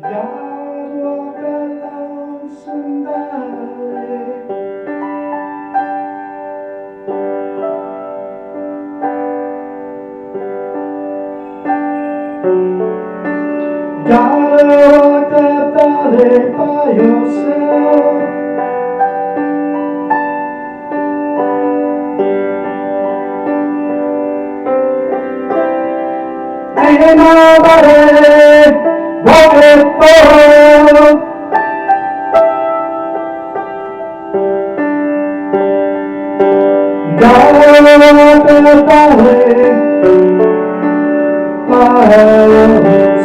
God walk that lonesome valley. Gotta walk that valley by yourself. Ain't nobody walking for. Gotta walk that valley by yourself.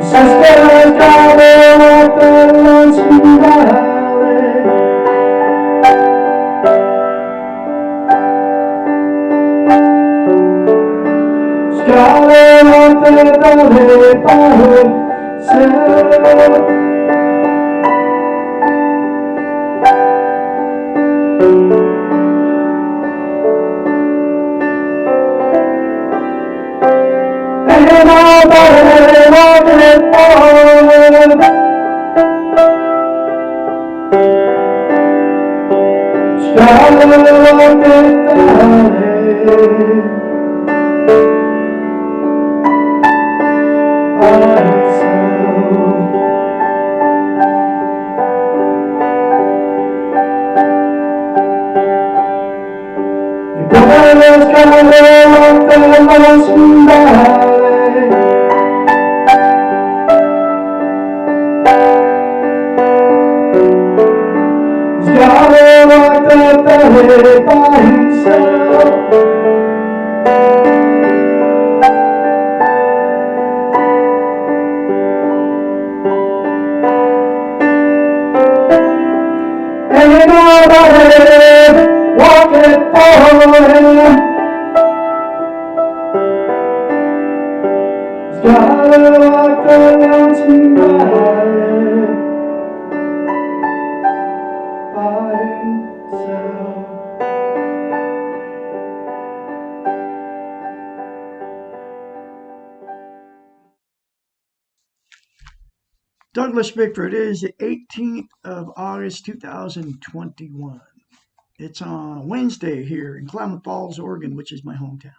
Sister, gotta walk that lonesome valley. Gotta walk that valley by herself. Ain't nobody walking for. Gotta walk that valley by herself. Your brother's gotta walk that lonesome valley. He's gotta walk that valley by himself. Ain't nobody walking for him. He's gotta walk that lonesome valley by himself. Douglas Bickford. It is the 18th of August 2021. It's on Wednesday here in Klamath Falls, Oregon, which is my hometown.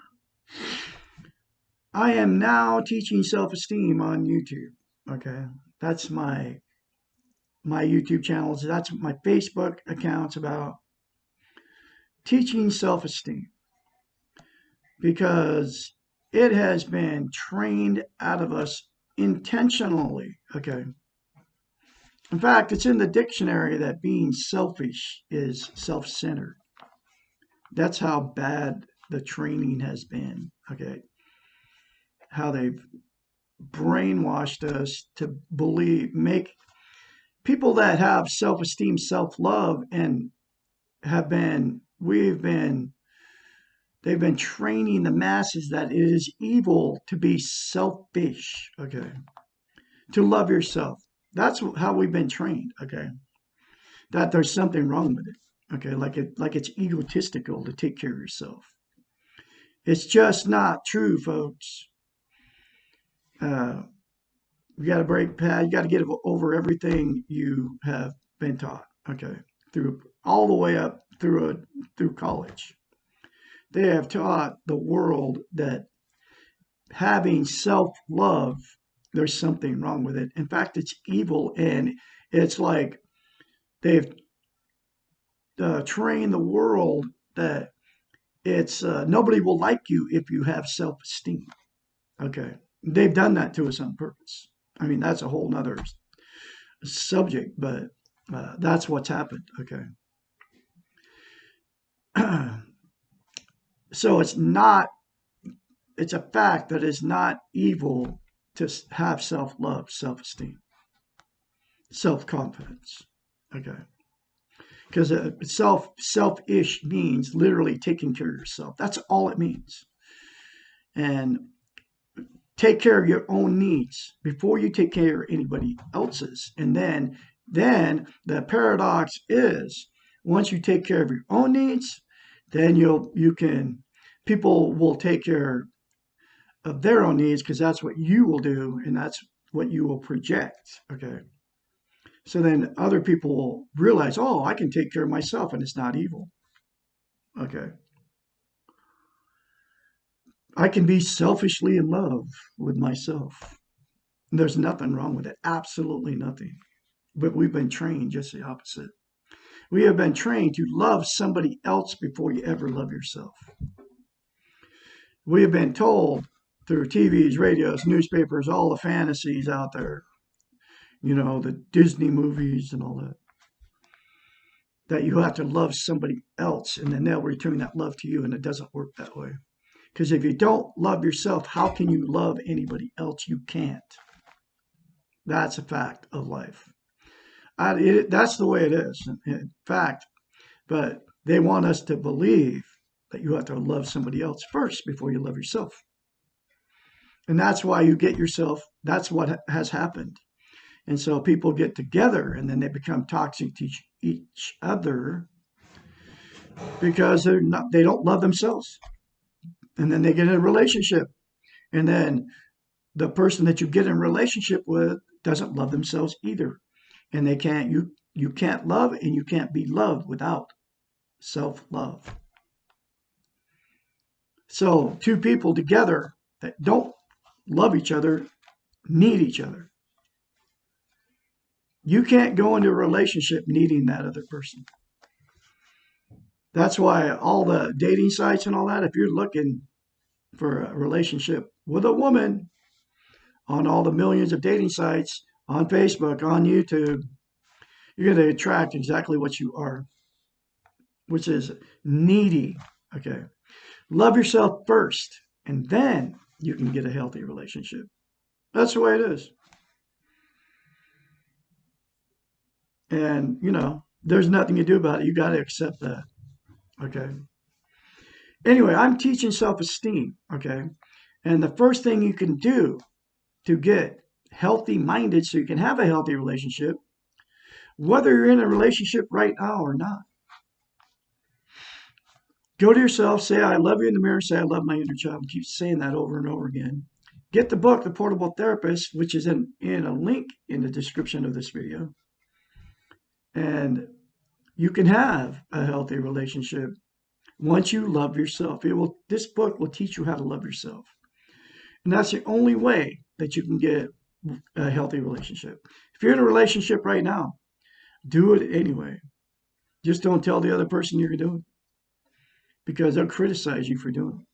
I am now teaching self-esteem on YouTube. Okay, that's my YouTube channels. That's my Facebook accounts about teaching self-esteem because it has been trained out of us intentionally. Okay. In fact, it's in the dictionary that being selfish is self-centered. That's how bad the training has been. Okay. How they've brainwashed us to believe, make people that have self-esteem, self-love, and they've been training the masses that it is evil to be selfish, okay, to love yourself. That's how we've been trained, okay, that there's something wrong with it, okay, like it's egotistical to take care of yourself. It's just not true, folks. uh, you got to break past, you got to get over everything you have been taught, okay, through all the way up through college. They have taught the world that having self-love, there's something wrong with it. In fact, it's evil, and it's like they've trained the world that it's nobody will like you if you have self-esteem. Okay, they've done that to us on purpose. I mean, that's a whole nother subject, but that's what's happened. Okay. So it's a fact that it's not evil to have self-love, self-esteem, self-confidence. Okay. Because selfish means literally taking care of yourself. That's all it means. And take care of your own needs before you take care of anybody else's. And then the paradox is Once you take care of your own needs, then people will take care of their own needs because that's what you will do and that's what you will project. Okay. So then other people will realize, oh, I can take care of myself and it's not evil. Okay. I can be selfishly in love with myself. There's nothing wrong with it. Absolutely nothing. But we've been trained just the opposite. We have been trained to love somebody else before you ever love yourself. We have been told through TVs, radios, newspapers, all the fantasies out there, the Disney movies and all that you have to love somebody else and then they'll return that love to you. And it doesn't work that way. Because if you don't love yourself, how can you love anybody else? You can't. That's a fact of life. That's the way it is, in fact. But they want us to believe that you have to love somebody else first before you love yourself. And that's why you get yourself, that's what has happened. And so people get together and then they become toxic to each other because they don't love themselves. And then they get in a relationship. And then the person that you get in a relationship with doesn't love themselves either. And you can't love and you can't be loved without self-love. So two people together that don't love each other need each other. You can't go into a relationship needing that other person. That's why all the dating sites and all that, if you're looking for a relationship with a woman on all the millions of dating sites, on Facebook, on YouTube, you're going to attract exactly what you are, which is needy. Okay. Love yourself first, and then you can get a healthy relationship. That's the way it is. And, there's nothing you do about it. You got to accept that. Okay. Anyway, I'm teaching self esteem. Okay. And the first thing you can do to get healthy minded so you can have a healthy relationship, whether you're in a relationship right now or not, go to yourself, say, I love you in the mirror, say, I love my inner child, and keep saying that over and over again. Get the book, The Portable Therapist, which is in a link in the description of this video. And you can have a healthy relationship once you love yourself. This book will teach you how to love yourself. And that's the only way that you can get a healthy relationship. If you're in a relationship right now, do it anyway. Just don't tell the other person you're doing it because they'll criticize you for doing it.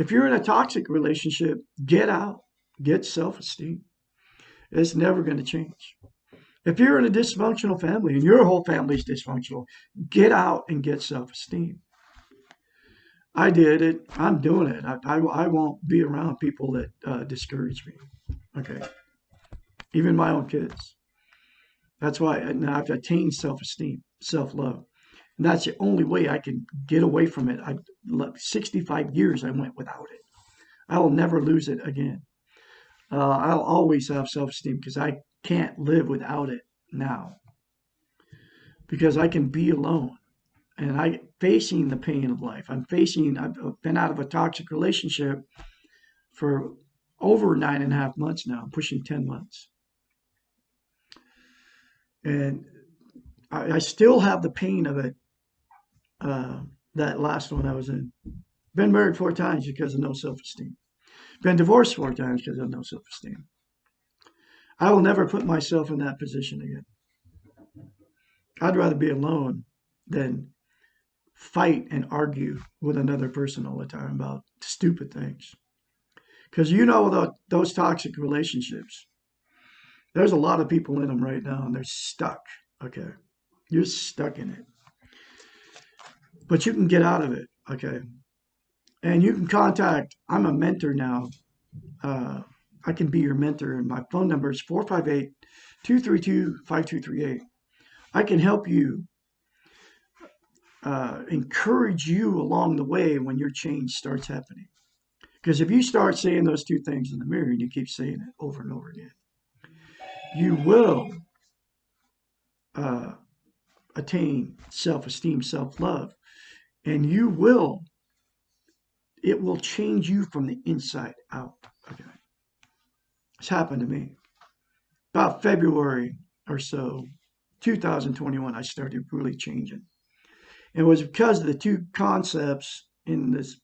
If you're in a toxic relationship, get out, get self-esteem. It's never going to change. If you're in a dysfunctional family and your whole family's dysfunctional, get out and get self-esteem. I did it. I'm doing it. I won't be around people that discourage me. Okay. Even my own kids. That's why I've attained self-esteem, self-love. And that's the only way I can get away from it. 65 years I went without it. I will never lose it again. I'll always have self-esteem because I can't live without it now. Because I can be alone. And I facing the pain of life. I've been out of a toxic relationship for over 9.5 months now. I'm pushing 10 months. And I still have the pain of it. That last one I was in. Been married 4 times because of no self-esteem. Been divorced 4 times because of no self-esteem. I will never put myself in that position again. I'd rather be alone than fight and argue with another person all the time about stupid things. Because those toxic relationships, there's a lot of people in them right now and they're stuck. Okay. You're stuck in it. But you can get out of it. Okay. And you can I'm a mentor now. I can be your mentor. And my phone number is 458-232-5238. I can help you, encourage you along the way when your change starts happening. Because if you start saying those 2 things in the mirror and you keep saying it over and over again, you will attain self-esteem, self-love, and it will change you from the inside out. Okay. It's happened to me. About February or so, 2021, I started really changing. It was because of the two concepts in this,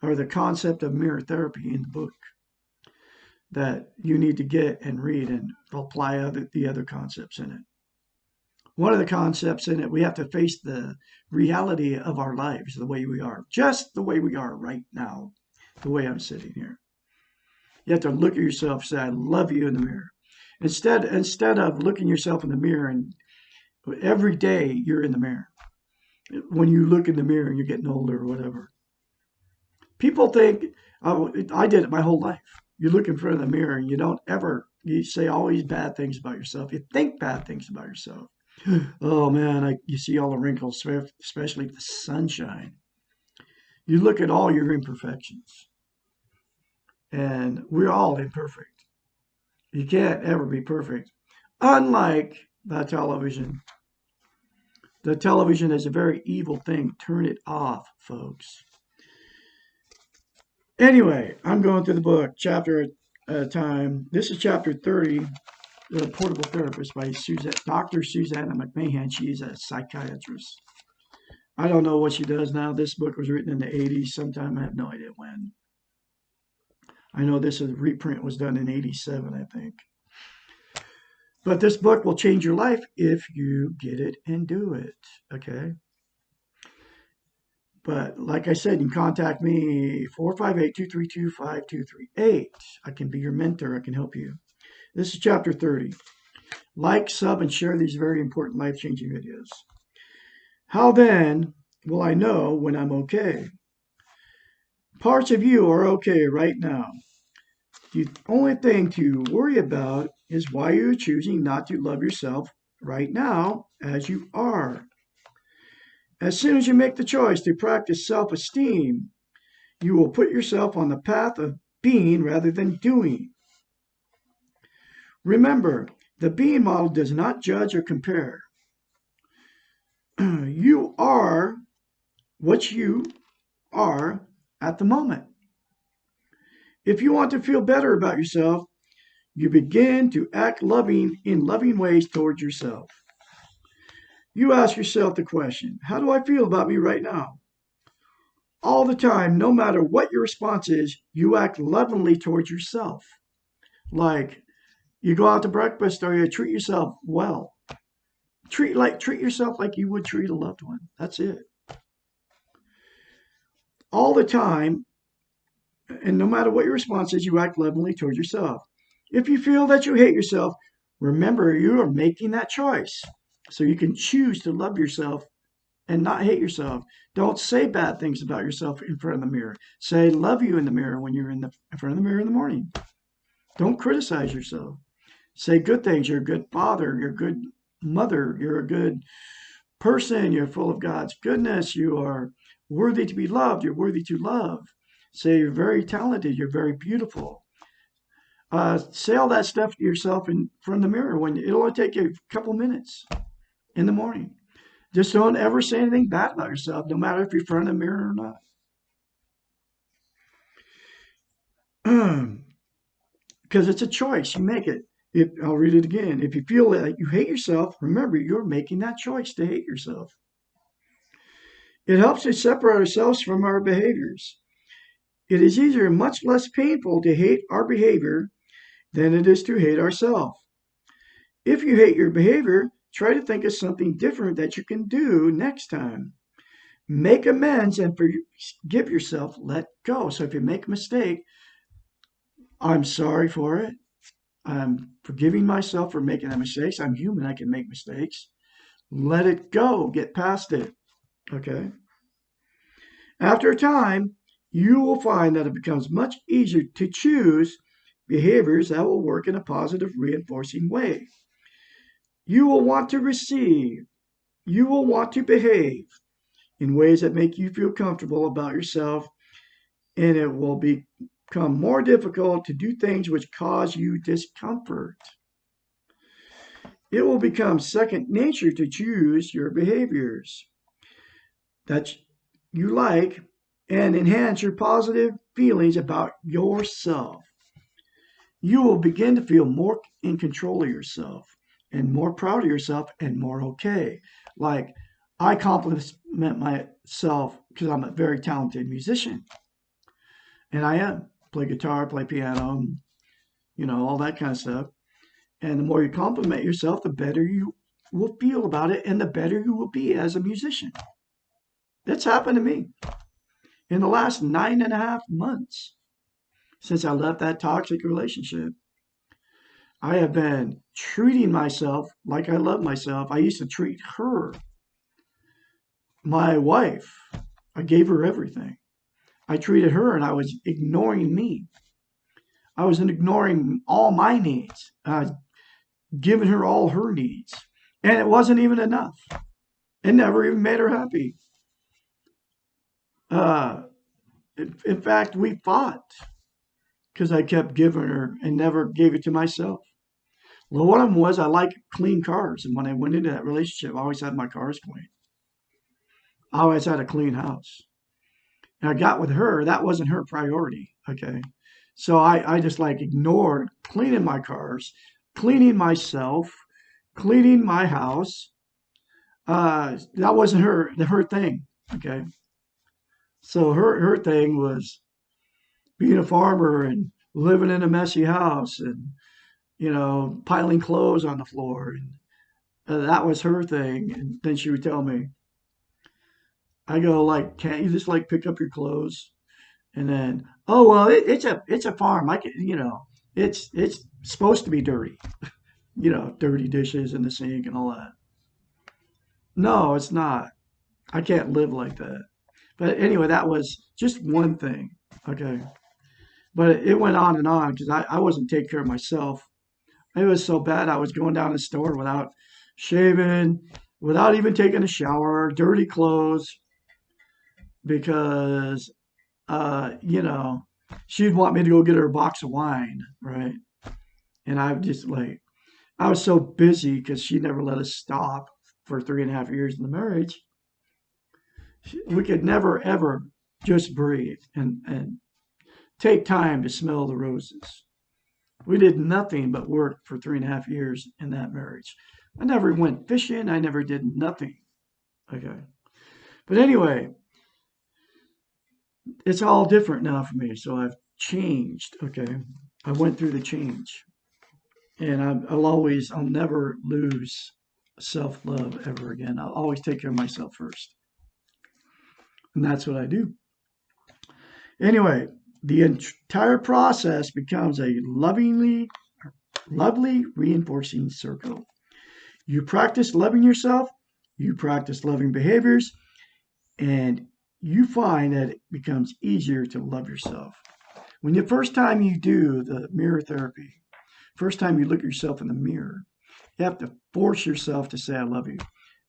or the concept of mirror therapy in the book that you need to get and read and apply the other concepts in it. One of the concepts in it, we have to face the reality of our lives the way we are, just the way we are right now, the way I'm sitting here. You have to look at yourself and say, I love you in the mirror. Instead of looking yourself in the mirror and every day you're in the mirror. When you look in the mirror and you're getting older or whatever. People think, oh, I did it my whole life. You look in front of the mirror and you say all these bad things about yourself. You think bad things about yourself. Oh man, you see all the wrinkles, especially the sunshine. You look at all your imperfections. And we're all imperfect. You can't ever be perfect. Unlike the television. The television is a very evil thing. Turn it off, folks. Anyway, I'm going through the book, chapter at a time. This is chapter 30, The Portable Therapist by Dr. Susanna McMahon. She's a psychiatrist. I don't know what she does now. This book was written in the 80s sometime. I have no idea when. I know this reprint was done in 87, I think. But this book will change your life if you get it and do it, okay? But like I said, you can contact me, 458-232-5238. I can be your mentor. I can help you. This is chapter 30. Like, sub, and share these very important life-changing videos. How then will I know when I'm okay? Parts of you are okay right now. The only thing to worry about is why you're choosing not to love yourself right now as you are. As soon as you make the choice to practice self-esteem, you will put yourself on the path of being rather than doing. Remember, the being model does not judge or compare. You are what you are at the moment. If you want to feel better about yourself, you begin to act in loving ways towards yourself. You ask yourself the question, how do I feel about me right now? All the time, no matter what your response is, you act lovingly towards yourself. Like you go out to breakfast or you treat yourself well. Treat yourself like you would treat a loved one. That's it. All the time, and no matter what your response is, you act lovingly towards yourself. If you feel that you hate yourself, remember you are making that choice. So you can choose to love yourself and not hate yourself. Don't say bad things about yourself in front of the mirror. Say love you in the mirror when you're in front of the mirror in the morning. Don't criticize yourself. Say good things. You're a good father. You're a good mother. You're a good person. You're full of God's goodness. You are worthy to be loved. You're worthy to love. Say you're very talented. You're very beautiful. Say all that stuff to yourself in front of the mirror when it'll only take you a couple minutes in the morning. Just don't ever say anything bad about yourself, no matter if you're in front of the mirror or not. Because it's a choice. You make it. I'll read it again. If you feel that you hate yourself, remember you're making that choice to hate yourself. It helps to separate ourselves from our behaviors. It is easier and much less painful to hate our behavior than it is to hate ourselves. If you hate your behavior, try to think of something different that you can do next time. Make amends and forgive yourself. Let go. So if you make a mistake, I'm sorry for it. I'm forgiving myself for making the mistakes. I'm human. I can make mistakes. Let it go. Get past it. Okay? After a time, you will find that it becomes much easier to choose behaviors that will work in a positive, reinforcing way. You will want to receive. You will want to behave in ways that make you feel comfortable about yourself, and it will become more difficult to do things which cause you discomfort. It will become second nature to choose your behaviors that you like and enhance your positive feelings about yourself. You will begin to feel more in control of yourself and more proud of yourself and more okay. Like, I compliment myself because I'm a very talented musician, and I am. Play guitar, play piano, all that kind of stuff. And the more you compliment yourself, the better you will feel about it and the better you will be as a musician. That's happened to me in the last 9.5 months since I left that toxic relationship. I have been treating myself like I love myself. I used to treat her, my wife, I gave her everything. I treated her and I was ignoring me. I was ignoring all my needs, giving her all her needs. And it wasn't even enough. It never even made her happy. Uh, in fact, we fought because I kept giving her and never gave it to myself. Well, one of them was I like clean cars. And when I went into that relationship, I always had my cars clean. I always had a clean house. And I got with her, that wasn't her priority. Okay. So I just like ignored cleaning my cars, cleaning myself, cleaning my house. That wasn't her thing. Okay. So her thing was being a farmer and living in a messy house and, piling clothes on the floor. And that was her thing. And then she would tell me, I go like, can't you just like pick up your clothes? And then, oh well, it's a farm. I can, it's supposed to be dirty. Dirty dishes in the sink and all that. No, it's not. I can't live like that. But anyway, that was just one thing. Okay. But it went on because I wasn't taking care of myself. It was so bad. I was going down the store without shaving, without even taking a shower, dirty clothes, because, uh, you know, she'd want me to go get her a box of wine, right? And I was so busy because she never let us stop for 3.5 years in the marriage. We could never, ever just breathe and take time to smell the roses. We did nothing but work for 3.5 years in that marriage. I never went fishing. I never did nothing. Okay. But anyway, it's all different now for me. So I've changed. Okay. I went through the change. And I'll never lose self love ever again. I'll always take care of myself first. And that's what I do. Anyway, the entire process becomes a lovely reinforcing circle. You practice loving yourself, you practice loving behaviors, and you find that it becomes easier to love yourself. When the first time you do the mirror therapy, first time you look at yourself in the mirror, you have to force yourself to say, I love you.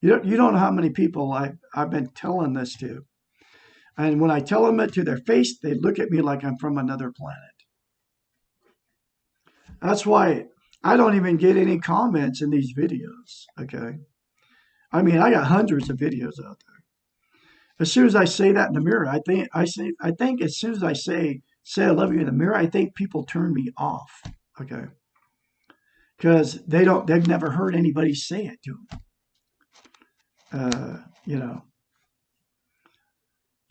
You don't know how many people I've been telling this to. And when I tell them it to their face, they look at me like I'm from another planet. That's why I don't even get any comments in these videos. Okay. I mean, I got hundreds of videos out there. As soon as I say that in the mirror, I think as soon as I say I love you in the mirror, I think people turn me off. Okay. Because they've never heard anybody say it to them. You know,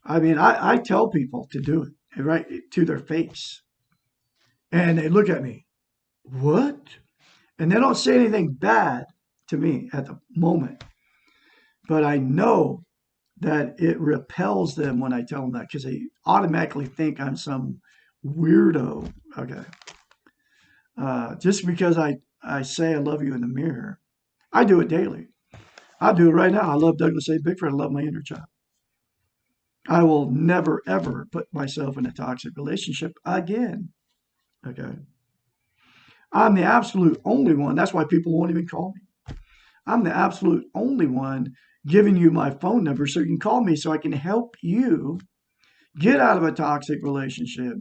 I mean, I tell people to do it right to their face, and they look at me, what? And they don't say anything bad to me at the moment, but I know that it repels them when I tell them that because they automatically think I'm some weirdo. Okay. Just because I say I love you in the mirror, I do it daily. I do it right now. I love Douglas A. Bickford. I love my inner child. I will never, ever put myself in a toxic relationship again. Okay. I'm the absolute only one. That's why people won't even call me. I'm the absolute only one giving you my phone number so you can call me so I can help you get out of a toxic relationship,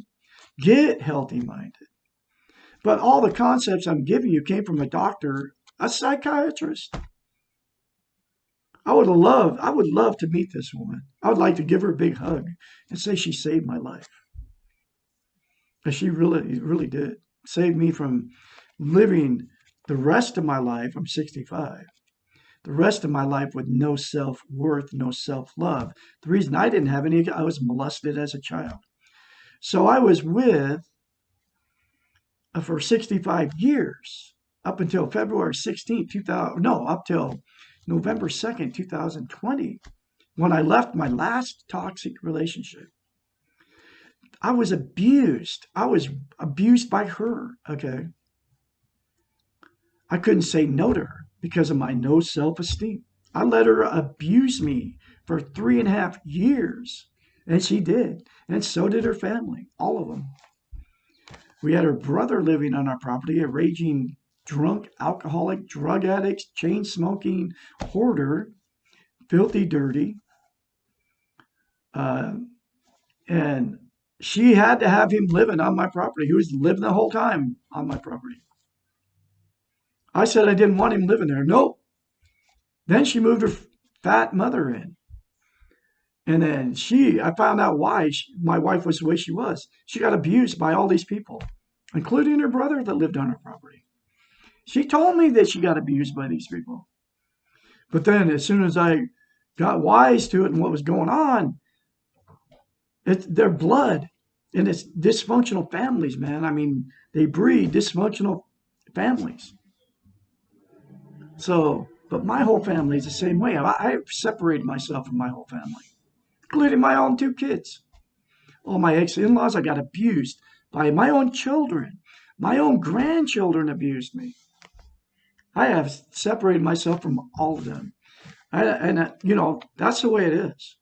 get healthy minded. But all the concepts I'm giving you came from a doctor a psychiatrist. I would love to meet this woman. I would like to give her a big hug and say she saved my life. And she really, really did. Saved me from living the rest of my life. I'm 65. The rest of my life with no self worth, no self love. The reason I didn't have any, I was molested as a child. So I was with for 65 years up until February 16th, 2000, no, up till November 2nd, 2020, when I left my last toxic relationship. I was abused. I was abused by her. Okay. I couldn't say no to her because of my no self esteem. I let her abuse me for 3.5 years. And she did. And so did her family, all of them. We had her brother living on our property, a raging drunk, alcoholic, drug addict, chain smoking hoarder, filthy, dirty. Uh, and she had to have him living on my property. He was living the whole time on my property. I said I didn't want him living there. Nope. Then she moved her fat mother in. And then I found out why my wife was the way she was. She got abused by all these people, including her brother that lived on her property. She told me that she got abused by these people. But then as soon as I got wise to it and what was going on, it's their blood. And it's dysfunctional families, man. I mean, they breed dysfunctional families. So, but my whole family is the same way. I separated myself from my whole family, including my own 2 kids. All my ex-in-laws, I got abused by my own children. My own grandchildren abused me. I have separated myself from all of them. That's the way it is.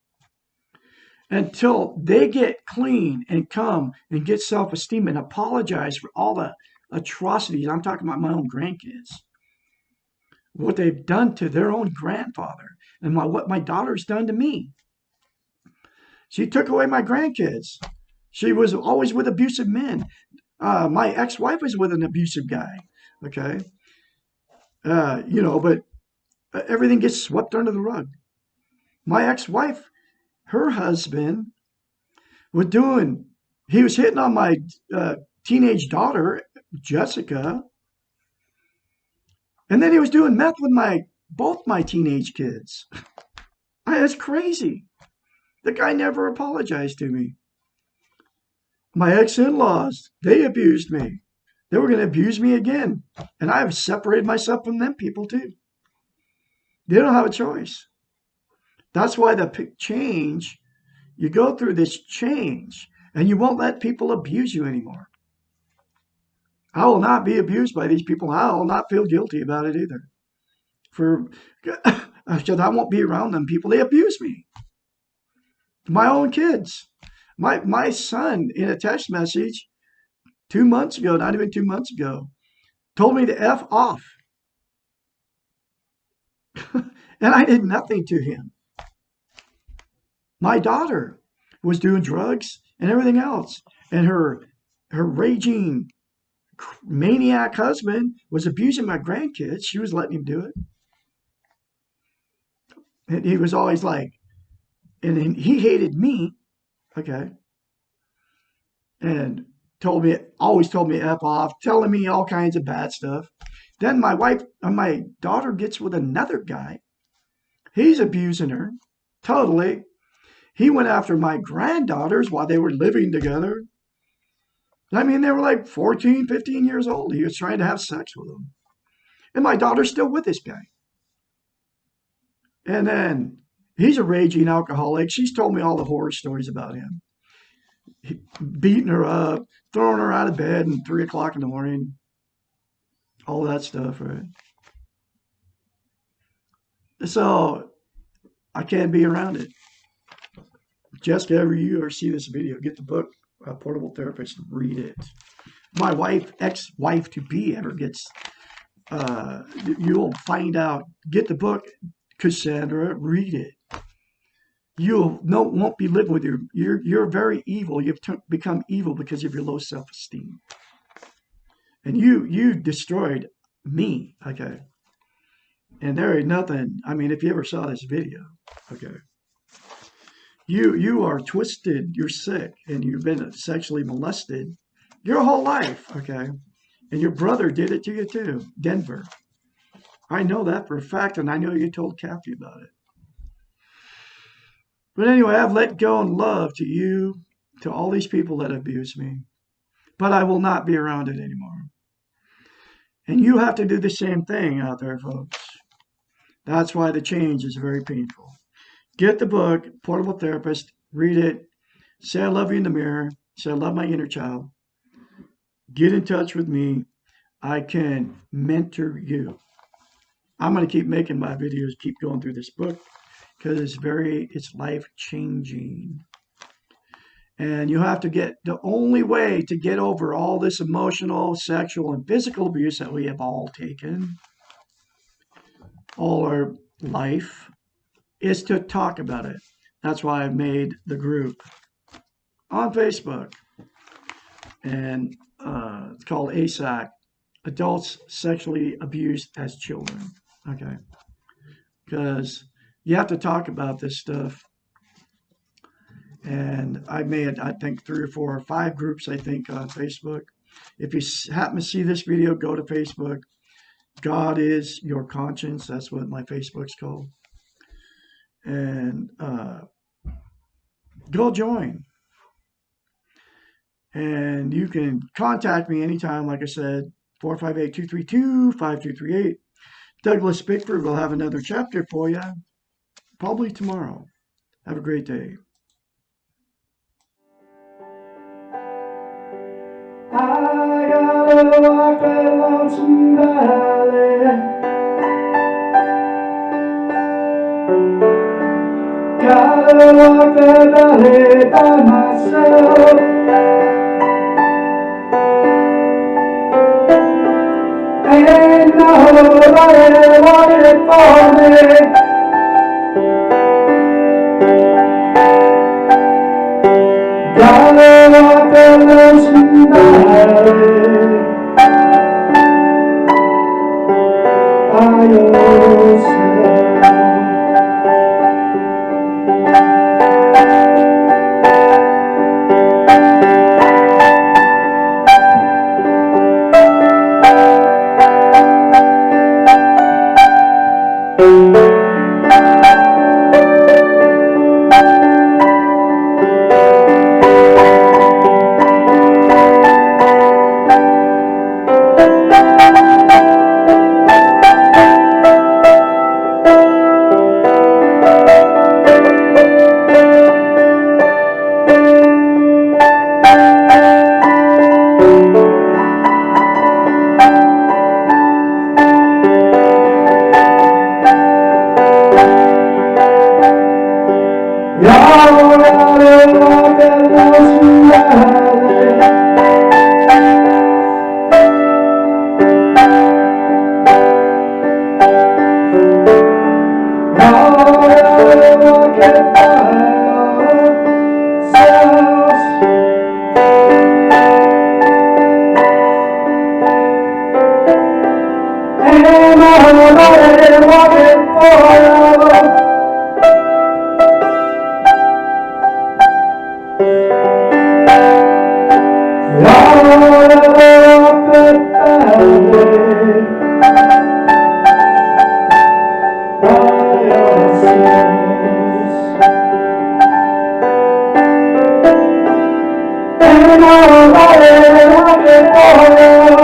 Until they get clean and come and get self-esteem and apologize for all the atrocities. I'm talking about my own grandkids. What they've done to their own grandfather and what my daughter's done to me. She took away my grandkids. She was always with abusive men. My ex-wife was with an abusive guy. Okay. But everything gets swept under the rug. My ex-wife, her husband he was hitting on my teenage daughter, Jessica. And then he was doing meth with both my teenage kids. That's crazy. The guy never apologized to me. My ex-in-laws, they abused me. They were going to abuse me again. And I have separated myself from them people too. They don't have a choice. That's why you go through this change and you won't let people abuse you anymore. I will not be abused by these people. I will not feel guilty about it either. Because I won't be around them people. They abuse me. My own kids. My son, in a text message 2 months ago, not even 2 months ago, told me to F off. And I did nothing to him. My daughter was doing drugs and everything else. And her raging maniac husband was abusing my grandkids. She was letting him do it. And he was always like, and he hated me. Okay. And always told me F off, telling me all kinds of bad stuff. Then my daughter gets with another guy. He's abusing her totally. He went after my granddaughters while they were living together. I mean, they were like 14, 15 years old. He was trying to have sex with them. And my daughter's still with this guy. And then he's a raging alcoholic. She's told me all the horror stories about him. Beating her up, throwing her out of bed at 3 o'clock in the morning. All that stuff, right? So I can't be around it. Jessica, ever you ever see this video, get the book, Portable Therapist, read it. My ex-wife to be ever gets, you'll find out, get the book, Cassandra, read it. Won't be living with you're very evil. You've become evil because of your low self-esteem. And you destroyed me, okay? And there ain't nothing. I mean, if you ever saw this video, okay, you are twisted. You're sick, and you've been sexually molested your whole life, okay? And your brother did it to you too, Denver. I know that for a fact, and I know you told Kathy about it. But anyway, I've let go in love to you, to all these people that abuse me, but I will not be around it anymore. And you have to do the same thing out there, folks. That's why the change is very painful. Get the book, Portable Therapist, read it, say I love you in the mirror, say I love my inner child. Get in touch with me. I can mentor you. I'm going to keep making my videos, keep going through this book because it's life changing. And you have to the only way to get over all this emotional, sexual, and physical abuse that we have all taken all our life is to talk about it. That's why I've made the group on Facebook. And it's called ASAC, Adults Sexually Abused as Children. Okay. Because you have to talk about this stuff. And I made, I think, 3 or 4 or 5 groups, I think, on Facebook. If you happen to see this video, go to Facebook. God is your conscience. That's what my Facebook's called. And go join. And you can contact me anytime, like I said, 458-232-5238. Douglas Bickford will have another chapter for you, probably tomorrow. Have a great day. I gotta walk that lonesome valley. Gotta walk that valley by myself. Ain't nobody wanted for me. Gotta walk that lonesome valley by yourself. Nobody wanted for you.